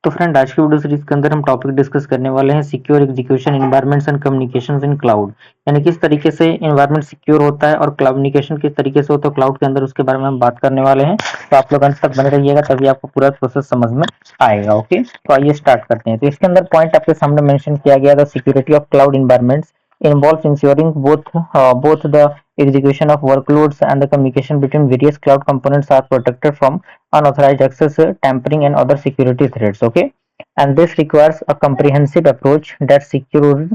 तो फ्रेंड आज की वीडियो सीरीज के अंदर हम टॉपिक डिस्कस करने वाले हैं secure execution environments and communications in cloud. यानी किस तरीके से एनवायरनमेंट सिक्योर होता है और कम्युनिकेशन किस तरीके से होता है क्लाउड के अंदर, उसके बारे में हम बात करने वाले हैं। तो आप लोग अंत तक बने रहिएगा, तभी आपको पूरा प्रोसेस समझ में आएगा। ओके, तो आइए स्टार्ट करते हैं। तो इसके अंदर पॉइंट आपके सामने मेंशन किया गया था, security of cloud environments involves ensuring both the execution of workloads and the communication between various cloud components are protected from unauthorized access, tampering, and other security threats. Okay, and this requires a comprehensive approach that secures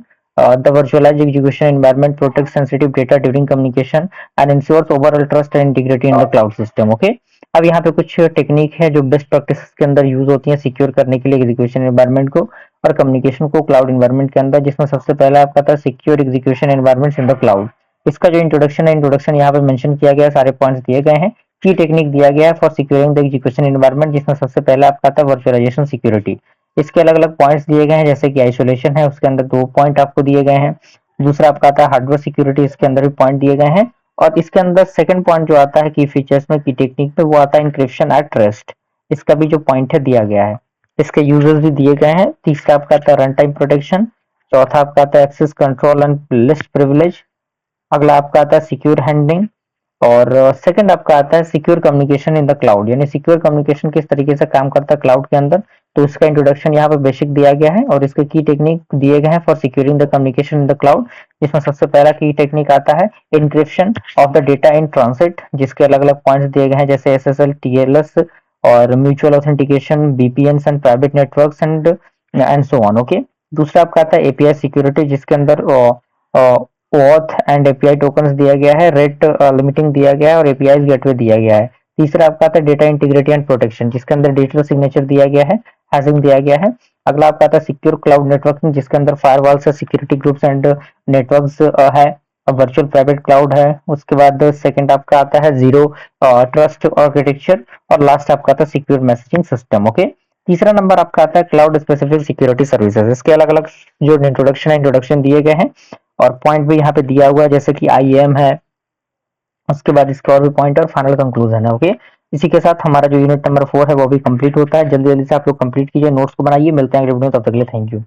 the virtualized execution environment, protects sensitive data during communication, and ensures overall trust and integrity in the cloud system. Okay, अब यहाँ पे कुछ technique है जो best practice के अंदर use होती है सिक्योर करने के लिए एग्जीक्यूशन एनवायरनमेंट को और कम्युनिकेशन को क्लाउड एनवायरनमेंट के अंदर, जिसमें सबसे पहला आपका था secure execution environments in the cloud. इसका जो इंट्रोडक्शन है, इंट्रोडक्शन यहाँ पे मेंशन किया गया है, सारे पॉइंट्स दिए गए हैं। की टेक्निक दिया गया है for securing the execution environment, जिसमें सबसे पहला आपका था वर्चुअलाइजेशन सिक्योरिटी। इसके अलग अलग पॉइंट्स दिए गए हैं, जैसे कि आइसोलेशन है, उसके अंदर 2 पॉइंट आपको दिए गए हैं। दूसरा आपका आता है हार्डवेयर सिक्योरिटी, इसके अंदर भी पॉइंट दिए गए हैं। और इसके अंदर सेकंड पॉइंट जो आता है की फीचर्स में, की टेक्निक में, वो आता है इंक्रिप्शन एट रेस्ट। इसका भी जो पॉइंट है दिया गया है, इसके यूजर्स भी दिए गए हैं। तीसरा आपका आता है रन टाइम प्रोटेक्शन। चौथा आपका आता है access control and list privilege. अगला आपका आता है सिक्योर हैंडलिंग। और सेकंड आपका आता है secure communication in the cloud, यानी सिक्योर कम्युनिकेशन किस तरीके से काम करता है क्लाउड के अंदर। तो इसका इंट्रोडक्शन यहाँ पे बेसिक दिया गया है और इसके की टेक्निक दिए गए हैं for securing the communication in the cloud, जिसमें सबसे पहला की टेक्निक आता है encryption of the data in transit, जिसके अलग अलग पॉइंट्स दिए गए हैं, जैसे एसएसएल, टीएलएस और mutual authentication, VPN and private networks and so on. Okay, दूसरा आपका आता है एपीआई सिक्योरिटी, जिसके अंदर OAuth एंड एपीआई टोकन्स दिया गया है, रेट लिमिटिंग दिया गया है और एपीआई गेटवे दिया गया है। तीसरा आपका आता है डेटा इंटीग्रिटी एंड प्रोटेक्शन, जिसके अंदर डिजिटल सिग्नेचर दिया गया है, हैशिंग दिया गया है। अगला आपका आता है सिक्योर क्लाउड नेटवर्किंग, जिसके अंदर फायरवॉल से सिक्योरिटी ग्रुप्स एंड नेटवर्क्स है, वर्चुअल प्राइवेट क्लाउड है। उसके बाद सेकंड आपका आता है जीरो ट्रस्ट आर्किटेक्चर। और लास्ट आपका आता है सिक्योर मैसेजिंग सिस्टम। ओके, तीसरा नंबर आपका आता है क्लाउड स्पेसिफिक सिक्योरिटी सर्विसेज। इसके अलग अलग जो इंट्रोडक्शन दिए गए हैं और पॉइंट भी यहाँ पे दिया हुआ है, जैसे कि आईएम है, उसके बाद इसके और भी पॉइंट और फाइनल कंक्लूजन है। ओके, इसी के साथ हमारा जो यूनिट नंबर 4 है वो भी कंप्लीट होता है। जल्दी जल्दी से आप लोग कंप्लीट कीजिए, नोट्स को बनाइए। मिलते हैं अगले वीडियो में, तब तक के लिए थैंक यू।